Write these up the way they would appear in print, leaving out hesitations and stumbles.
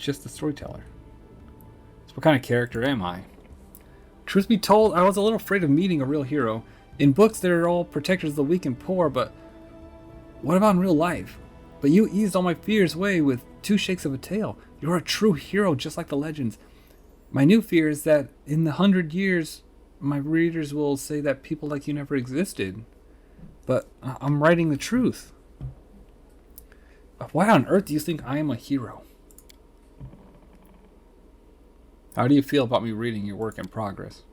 just the storyteller. So what kind of character am I? Truth be told, I was a little afraid of meeting a real hero. In books, they're all protectors of the weak and poor, but what about in real life? But you eased all my fears away with 2 shakes of a tail. You're a true hero, just like the legends. My new fear is that in the 100 years, my readers will say that people like you never existed. But I'm writing the truth. Why on earth do you think I am a hero? How do you feel about me reading your work in progress?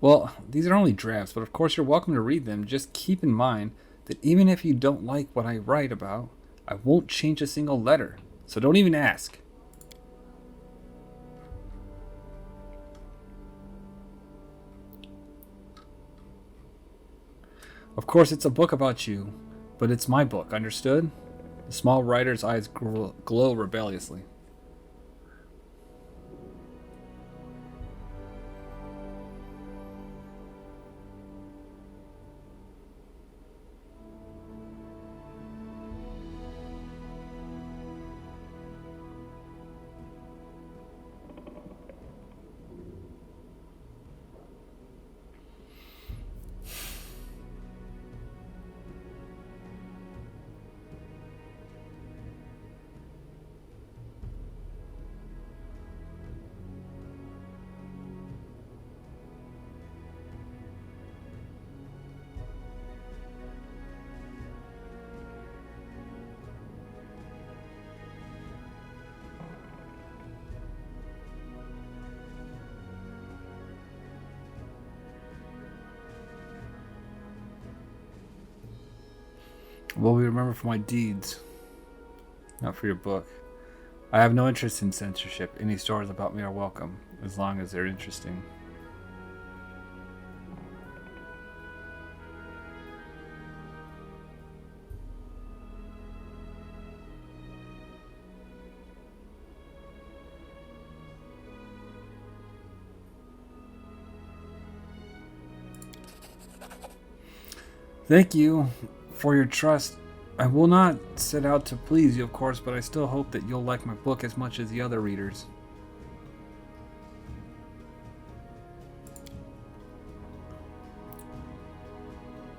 Well, these are only drafts, but of course you're welcome to read them. Just keep in mind that even if you don't like what I write about, I won't change a single letter. So don't even ask. Of course, it's a book about you, but it's my book, understood? The small writer's eyes glow rebelliously. Will be remembered for my deeds, not for your book. I have no interest in censorship. Any stories about me are welcome, as long as they're interesting. Thank you for your trust. I will not set out to please you, of course, but I still hope that you'll like my book as much as the other readers.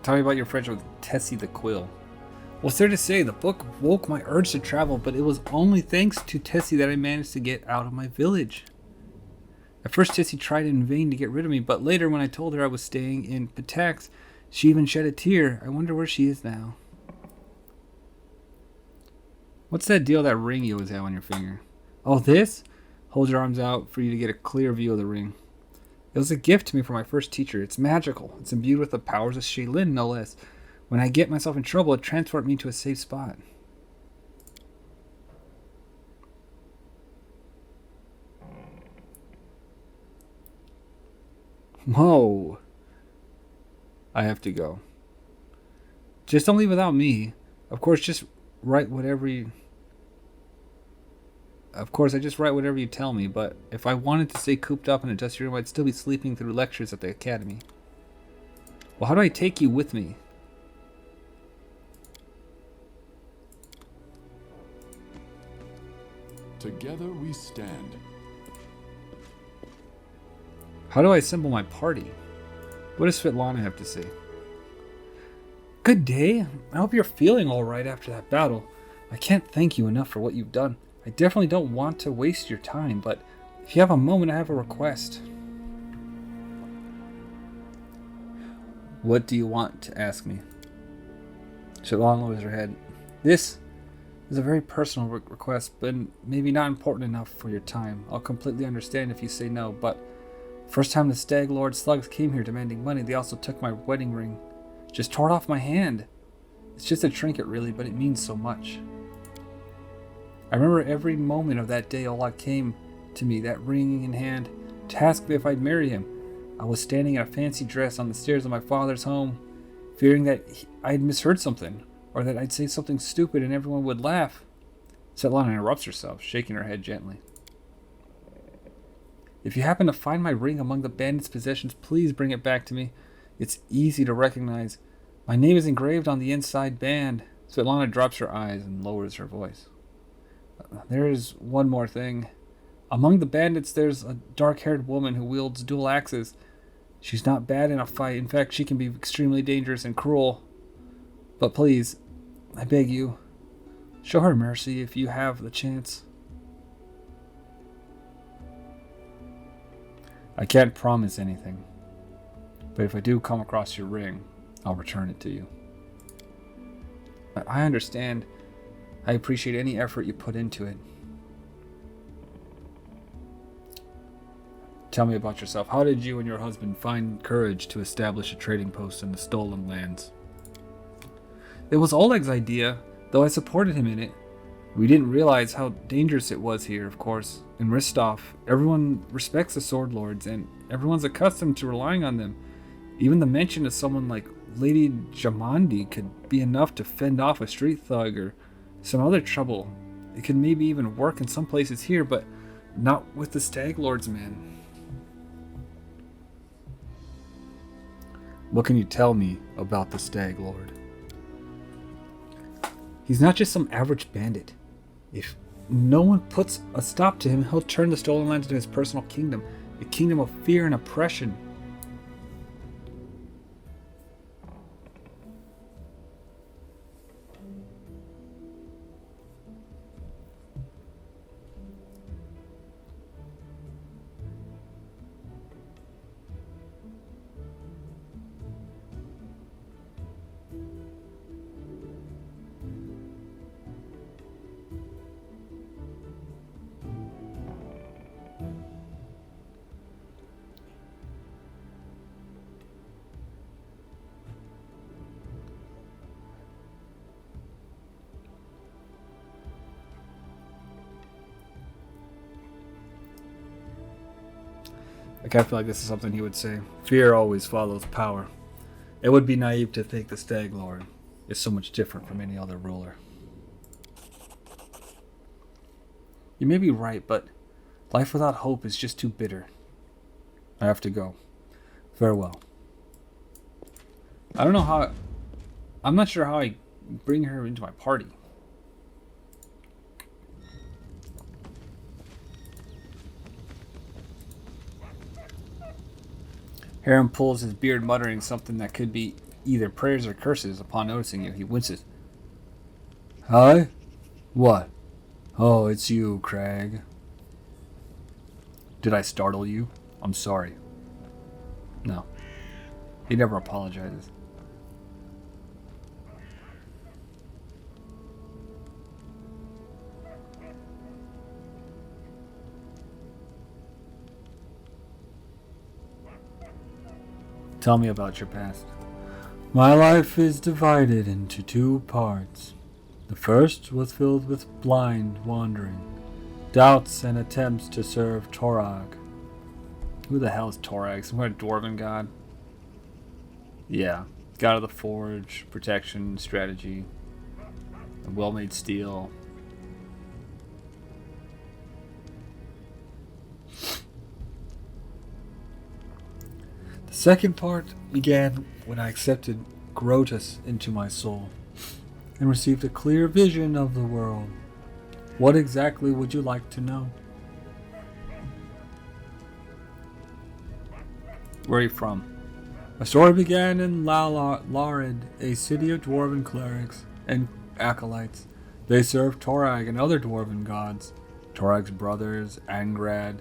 Tell me about your friendship with Tessie the Quill. What's there to say? The book woke my urge to travel, but it was only thanks to Tessie that I managed to get out of my village. At first, Tessie tried in vain to get rid of me, but later, when I told her I was staying in Patax, she even shed a tear. I wonder where she is now. What's that deal, that ring you always have on your finger? Oh, this? Hold your arms out for you to get a clear view of the ring. It was a gift to me from my first teacher. It's magical. It's imbued with the powers of Shaylin, no less. When I get myself in trouble, it transports me to a safe spot. Whoa. I have to go. Just don't leave without me. Of course, just write whatever you... Of course, I just write whatever you tell me, but if I wanted to stay cooped up in a dusty room, I'd still be sleeping through lectures at the academy. Well, how do I take you with me? Together we stand. How do I assemble my party? What does Svetlana have to say? Good day. I hope you're feeling all right after that battle. I can't thank you enough for what you've done. I definitely don't want to waste your time, but if you have a moment, I have a request. What do you want to ask me? Svetlana lowers her head. This is a very personal request, but maybe not important enough for your time. I'll completely understand if you say no, but first time the Stag Lord Slugs came here demanding money, they also took my wedding ring. Just tore it off my hand. It's just a trinket, really, but it means so much. I remember every moment of that day Olak came to me, that ring in hand, to ask me if I'd marry him. I was standing in a fancy dress on the stairs of my father's home, fearing that I'd misheard something, or that I'd say something stupid and everyone would laugh. Svetlana interrupts herself, shaking her head gently. If you happen to find my ring among the bandits' possessions, please bring it back to me. It's easy to recognize. My name is engraved on the inside band. Svetlana drops her eyes and lowers her voice. there is one more thing. Among the bandits, there's a dark-haired woman who wields dual axes. She's not bad in a fight. In fact, she can be extremely dangerous and cruel. But please, I beg you, show her mercy if you have the chance. I can't promise anything, but if I do come across your ring, I'll return it to you. I understand. I appreciate any effort you put into it. Tell me about yourself. How did you and your husband find courage to establish a trading post in the stolen lands? It was Oleg's idea, though I supported him in it. We didn't realize how dangerous it was here, of course. In Ristov, everyone respects the sword lords, and everyone's accustomed to relying on them. Even the mention of someone like Lady Jamandi could be enough to fend off a street thug or some other trouble. It could maybe even work in some places here, but not with the Stag Lords, man. What can you tell me about the Stag Lord? He's not just some average bandit. If no one puts a stop to him, he'll turn the stolen lands into his personal kingdom, a kingdom of fear and oppression. I kind of feel like this is something he would say. Fear always follows power. It would be naive to think the Stag Lord is so much different from any other ruler. You may be right, but life without hope is just too bitter. I have to go. Farewell. I don't know how... I'm not sure how I bring her into my party. Harem pulls his beard, muttering something that could be either prayers or curses. Upon noticing you, he winces. Hi? What? Oh, it's you, Crag. Did I startle you? I'm sorry. No. He never apologizes. Tell me about your past. My life is divided into two parts. The first was filled with blind wandering, doubts and attempts to serve Torag. Who the hell is Torag? Some kind of dwarven god? Yeah. God of the forge, protection, strategy, well-made steel. The second part began when I accepted Grotus into my soul and received a clear vision of the world. What exactly would you like to know? Where are you from? My story began in Larid, a city of dwarven clerics and acolytes. They served Torag and other dwarven gods. Torag's brothers, Angrad,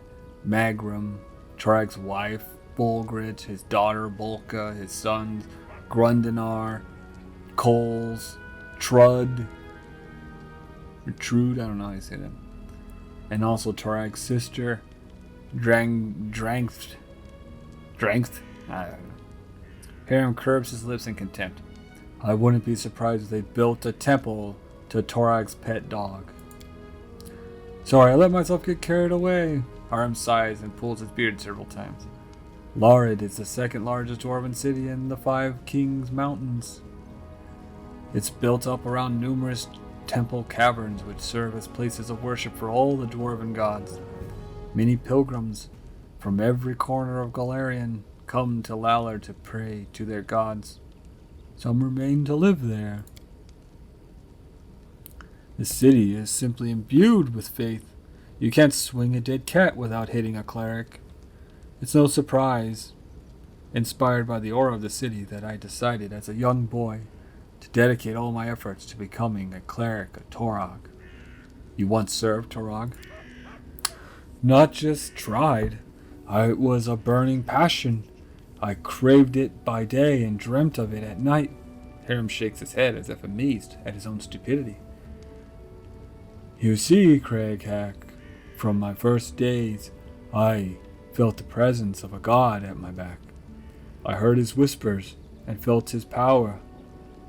Magrum, Torag's wife, Bulgrit, his daughter Bolka, his sons Grundenar, Coles, Trud, or Trude, I don't know how you say that. And also Torag's sister, Drangth. I don't know. Harem curves his lips in contempt. I wouldn't be surprised if they built a temple to Torag's pet dog. Sorry, I let myself get carried away. Harem sighs and pulls his beard several times. Larid is the second largest dwarven city in the Five Kings Mountains. It's built up around numerous temple caverns which serve as places of worship for all the dwarven gods. Many pilgrims from every corner of Galarian come to Lalar to pray to their gods. Some remain to live there. The city is simply imbued with faith. You can't swing a dead cat without hitting a cleric. It's no surprise, inspired by the aura of the city, that I decided as a young boy to dedicate all my efforts to becoming a cleric of Torog. You once served Torog? Not just tried. It was a burning passion. I craved it by day and dreamt of it at night. Hiram shakes his head as if amazed at his own stupidity. You see, Crag, from my first days, I felt the presence of a god at my back. I heard his whispers and felt his power,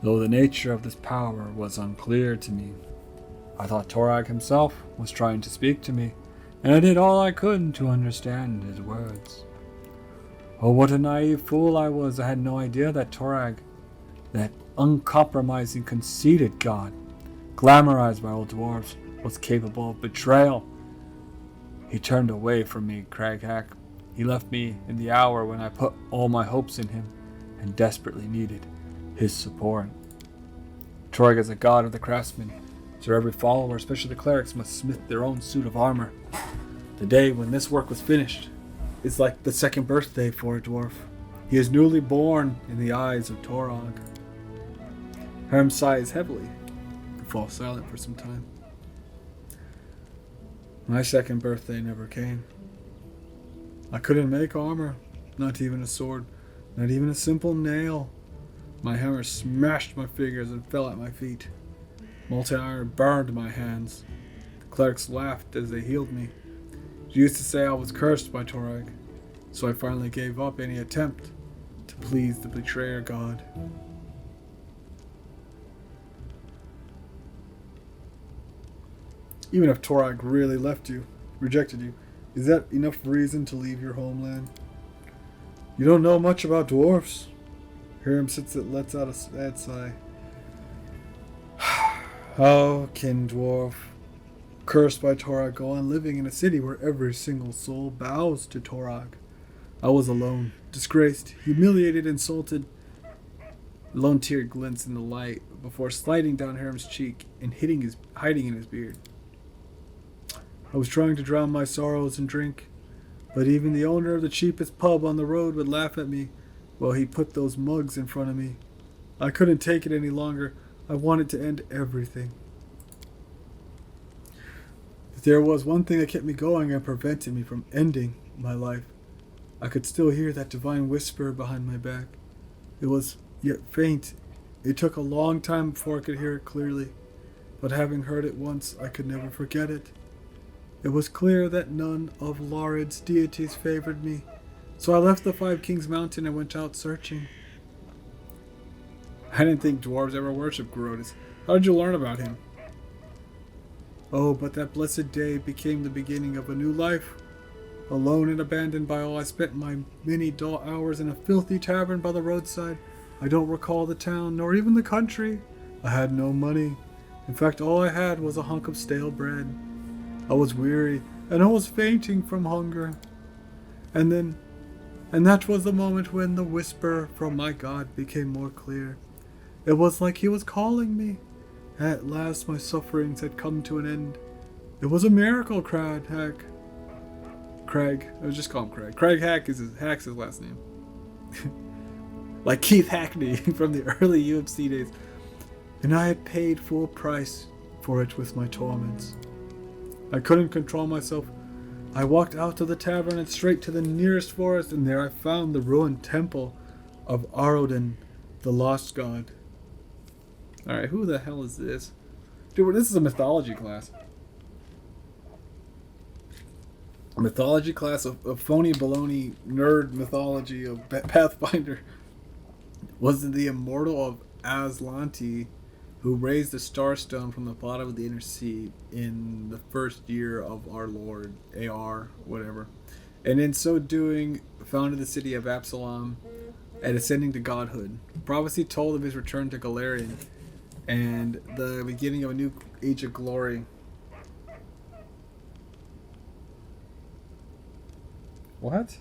though the nature of this power was unclear to me. I thought Torag himself was trying to speak to me, and I did all I could to understand his words. Oh, what a naive fool I was. I had no idea that Torag, that uncompromising, conceited god, glamorized by old dwarves, was capable of betrayal. He turned away from me, Crag. He left me in the hour when I put all my hopes in him and desperately needed his support. Torag is a god of the craftsmen, so every follower, especially the clerics, must smith their own suit of armor. The day when this work was finished is like the second birthday for a dwarf. He is newly born in the eyes of Torag. Hiram sighs heavily and falls silent for some time. My second birthday never came. I couldn't make armor, not even a sword, not even a simple nail. My hammer smashed my fingers and fell at my feet. Molten iron burned my hands. The clerics laughed as they healed me. They used to say I was cursed by Torag, so I finally gave up any attempt to please the betrayer god. Even if Torag really rejected you, is that enough reason to leave your homeland? You don't know much about dwarfs. Hiram lets out a sad sigh. How can dwarf, cursed by Torag, go on living in a city where every single soul bows to Torag? I was alone, disgraced, humiliated, insulted. A lone tear glints in the light before sliding down Hiram's cheek and hiding in his beard. I was trying to drown my sorrows in drink, but even the owner of the cheapest pub on the road would laugh at me while he put those mugs in front of me. I couldn't take it any longer. I wanted to end everything. If there was one thing that kept me going and prevented me from ending my life, I could still hear that divine whisper behind my back. It was yet faint. It took a long time before I could hear it clearly, but having heard it once, I could never forget it. It was clear that none of Laurid's deities favored me, so I left the Five Kings Mountain and went out searching. I didn't think dwarves ever worshipped Grotus. How did you learn about him? Oh, but that blessed day became the beginning of a new life. Alone and abandoned by all, I spent my many dull hours in a filthy tavern by the roadside. I don't recall the town, nor even the country. I had no money. In fact, all I had was a hunk of stale bread. I was weary, and I was fainting from hunger. And that was the moment when the whisper from my God became more clear. It was like he was calling me. At last my sufferings had come to an end. It was a miracle, Crag. I was just call him Crag. Crag Hack's his last name. Like Keith Hackney from the early UFC days. And I had paid full price for it with my torments. I couldn't control myself. I walked out of the tavern and straight to the nearest forest, and there I found the ruined temple of Arodin, the lost god. Alright, who the hell is this? Dude, this is a mythology class. A mythology class of phony baloney nerd mythology of Pathfinder. Was it the immortal of Aslanti who raised the Starstone from the bottom of the inner sea in the first year of our Lord, AR, whatever, and in so doing founded the city of Absalom and ascending to godhood. Prophecy told of his return to Galarian and the beginning of a new age of glory. What?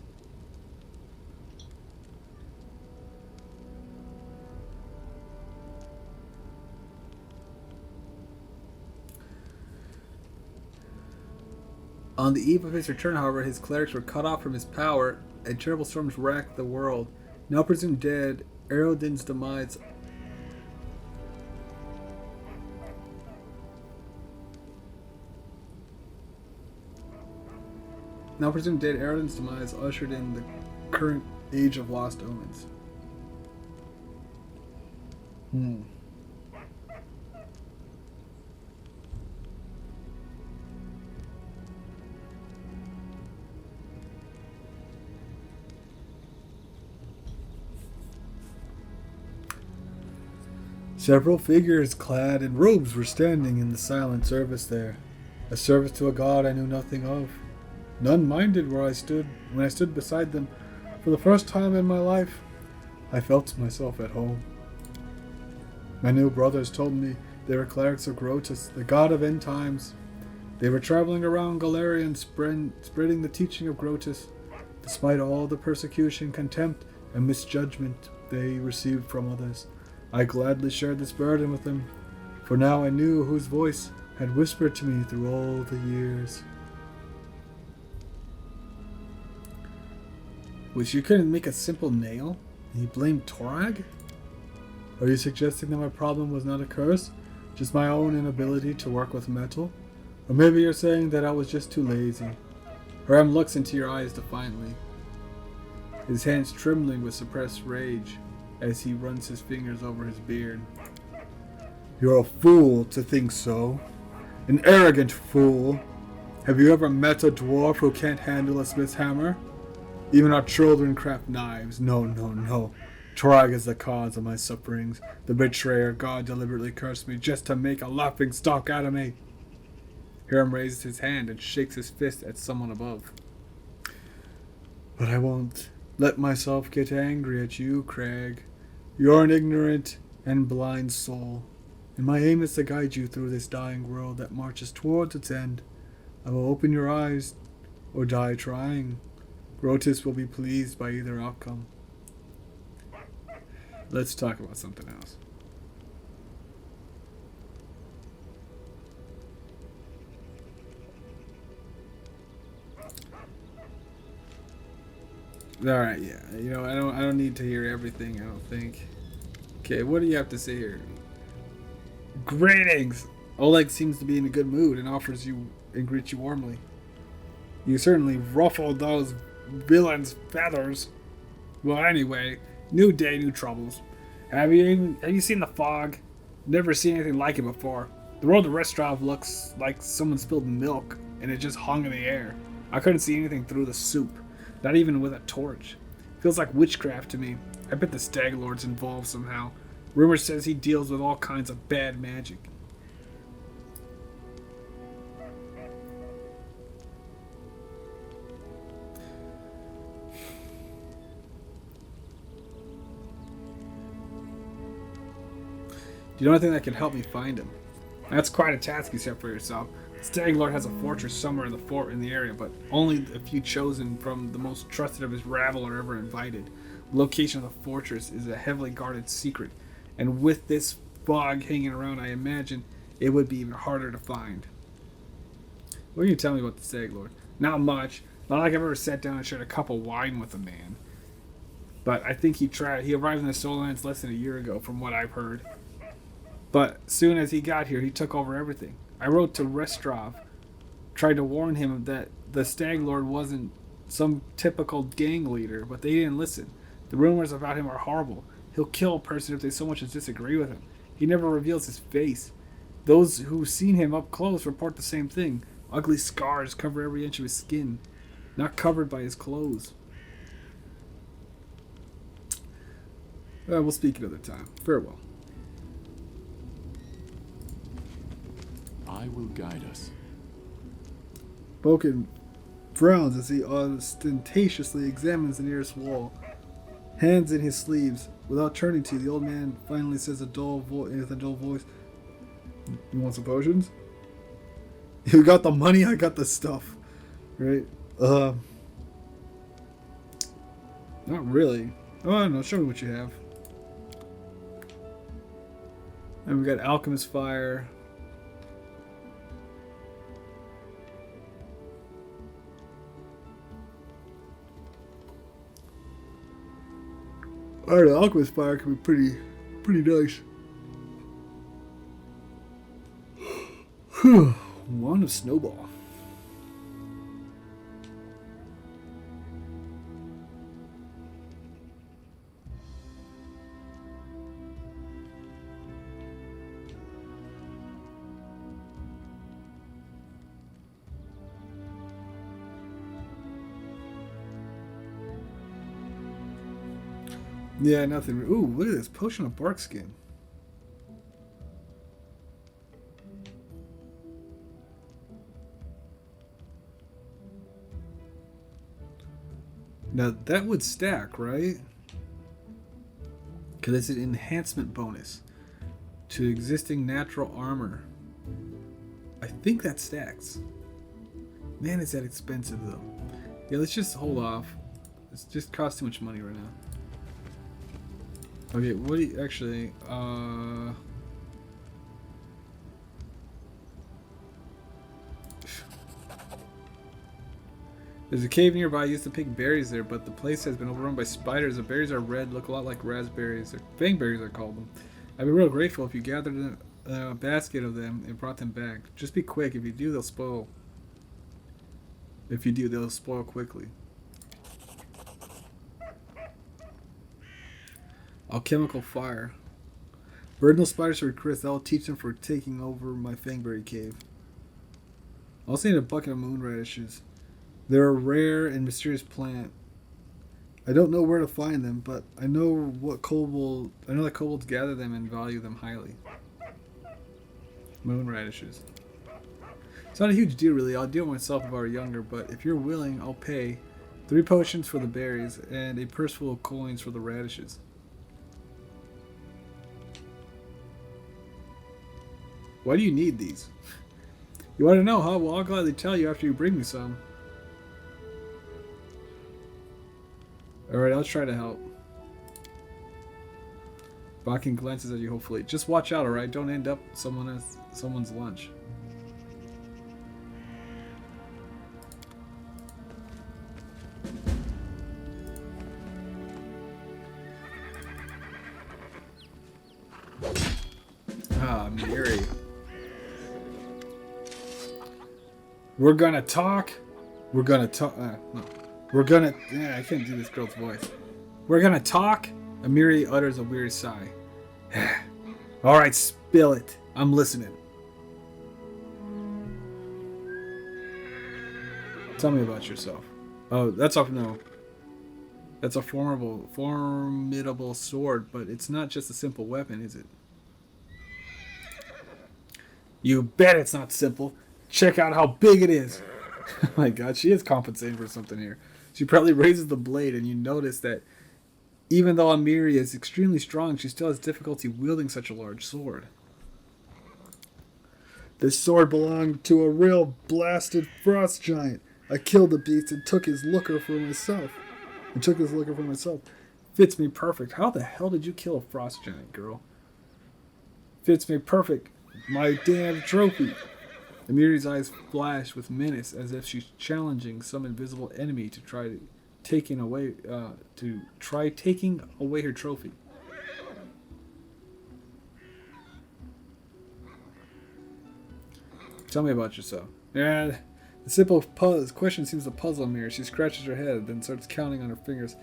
On the eve of his return, however, his clerics were cut off from his power, and terrible storms racked the world. Now presumed dead, Eredin's demise. Now presumed dead, Eredin's demise ushered in the current age of lost omens. Several figures clad in robes were standing in the silent service there, a service to a god I knew nothing of. None minded where I stood. When I stood beside them for the first time in my life, I felt myself at home. My new brothers told me they were clerics of Grotus, the god of end times. They were traveling around Galarian spreading the teaching of Grotus, despite all the persecution, contempt, and misjudgment they received from others. I gladly shared this burden with them, for now I knew whose voice had whispered to me through all the years. Which you couldn't make a simple nail? And you blamed Torag? Are you suggesting that my problem was not a curse, just my own inability to work with metal? Or maybe you're saying that I was just too lazy. Hiram looks into your eyes defiantly, his hands trembling with suppressed rage as he runs his fingers over his beard. You're a fool to think so. An arrogant fool. Have you ever met a dwarf who can't handle a smith's hammer? Even our children craft knives. No, no, no. Crag is the cause of my sufferings. The betrayer God deliberately cursed me just to make a laughing stock out of me. Hiram raises his hand and shakes his fist at someone above. But I won't let myself get angry at you, Crag. You're an ignorant and blind soul, and my aim is to guide you through this dying world that marches towards its end. I will open your eyes or die trying. Grotus will be pleased by either outcome. Let's talk about something else. Alright, yeah. You know, I don't need to hear everything, I don't think. Okay, what do you have to say here? Greetings! Oleg seems to be in a good mood and offers you and greets you warmly. You certainly ruffled those villains' feathers. Well, anyway, new day, new troubles. Have you seen the fog? Never seen anything like it before. The road to Restrov looks like someone spilled milk and it just hung in the air. I couldn't see anything through the soup, not even with a torch. Feels like witchcraft to me. I bet the Stag Lord's involved somehow. Rumor says he deals with all kinds of bad magic. Do you know anything that can help me find him? That's quite a task you set for yourself. The Stag Lord has a fortress somewhere in the area, but only a few chosen from the most trusted of his rabble are ever invited. The location of the fortress is a heavily guarded secret, and with this fog hanging around, I imagine it would be even harder to find. What can you tell me about the Stag Lord? Not much. Not like I've ever sat down and shared a cup of wine with a man. But I think he arrived in the Sollands less than a year ago, from what I've heard. But soon as he got here, he took over everything. I wrote to Restrov, tried to warn him that the Stag Lord wasn't some typical gang leader, but they didn't listen. The rumors about him are horrible. He'll kill a person if they so much as disagree with him. He never reveals his face. Those who've seen him up close report the same thing. Ugly scars cover every inch of his skin, not covered by his clothes. We'll speak another time. Farewell. I will guide us. Boken frowns as he ostentatiously examines the nearest wall, hands in his sleeves. Without turning to you, the old man finally says with a dull voice, "You want some potions? You got the money, I got the stuff." Right? Not really. Oh, I don't know. Show me what you have. And we got Alchemist Fire. Or the alchemist fire can be pretty nice. Wand of Snowball. Yeah, nothing. Ooh, look at this. Potion of bark skin. Now, that would stack, right? Because it's an enhancement bonus to existing natural armor. I think that stacks. Man, is that expensive, though. Yeah, let's just hold off. It's just cost too much money right now. Okay, what do you actually, there's a cave nearby. I used to pick berries there, but the place has been overrun by spiders. The berries are red, look a lot like raspberries. Or fangberries, I call them. I'd be real grateful if you gathered a basket of them and brought them back. Just be quick. If you do, they'll spoil. If you do, they'll spoil quickly. Alchemical fire. Burden those spiders for Chris. That'll teach them for taking over my fangberry cave. I also need a bucket of moon radishes. They're a rare and mysterious plant. I don't know where to find them, but I know that kobolds gather them and value them highly. Moon radishes. It's not a huge deal, really. I'll deal myself if I were younger, but if you're willing, I'll pay 3 potions for the berries and a purse full of coins for the radishes. Why do you need these? You want to know, huh? Well, I'll gladly tell you after you bring me some. Alright, I'll try to help. Bakken glances at you hopefully. Just watch out, alright? Don't end up someone's lunch. Ah, Miri. We're gonna talk. We're gonna talk. No. We're gonna. Yeah, I can't do this girl's voice. We're gonna talk. Amiri utters a weary sigh. Alright, spill it. I'm listening. Tell me about yourself. Oh, that's off. No. That's a formidable sword, but it's not just a simple weapon, is it? You bet it's not simple. Check out how big it is. Oh my god, she is compensating for something here. She probably raises the blade, and you notice that even though Amiri is extremely strong, she still has difficulty wielding such a large sword. This sword belonged to a real blasted frost giant. I killed the beast and took his looker for myself. Fits me perfect. How the hell did you kill a frost giant, girl? Fits me perfect. My damn trophy. Amiri's eyes flash with menace as if she's challenging some invisible enemy to try taking away her trophy. Tell me about yourself. Yeah, the simple question seems to puzzle Amiri. She scratches her head, then starts counting on her fingers.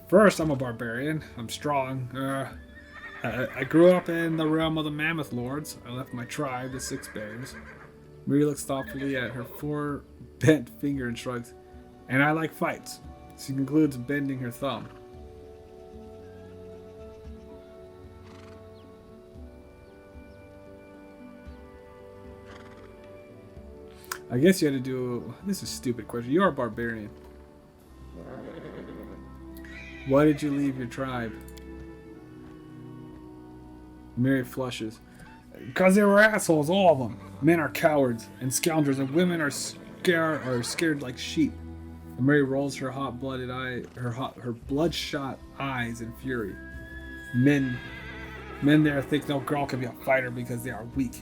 First, I'm a barbarian. I'm strong. I grew up in the realm of the Mammoth Lords. I left my tribe, the Six Bears. Miri looks thoughtfully at her bent finger and shrugs. And I like fights. She concludes, bending her thumb. I guess you had to do... This is a stupid question. You are a barbarian. Why did you leave your tribe? Miri flushes. Because they were assholes, all of them. Men are cowards and scoundrels, and women are scared like sheep. And Mary rolls her her bloodshot eyes in fury. Men there think no girl can be a fighter because they are weak.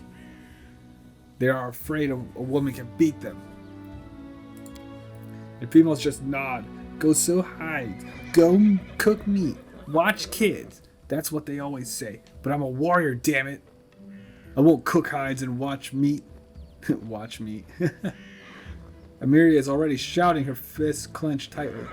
They are afraid a woman can beat them. And females just nod. Go so hide. Go cook meat. Watch kids. That's what they always say. But I'm a warrior, damn it. I won't cook hides and watch meat. Watch meat. Amiria is already shouting, her fists clenched tightly.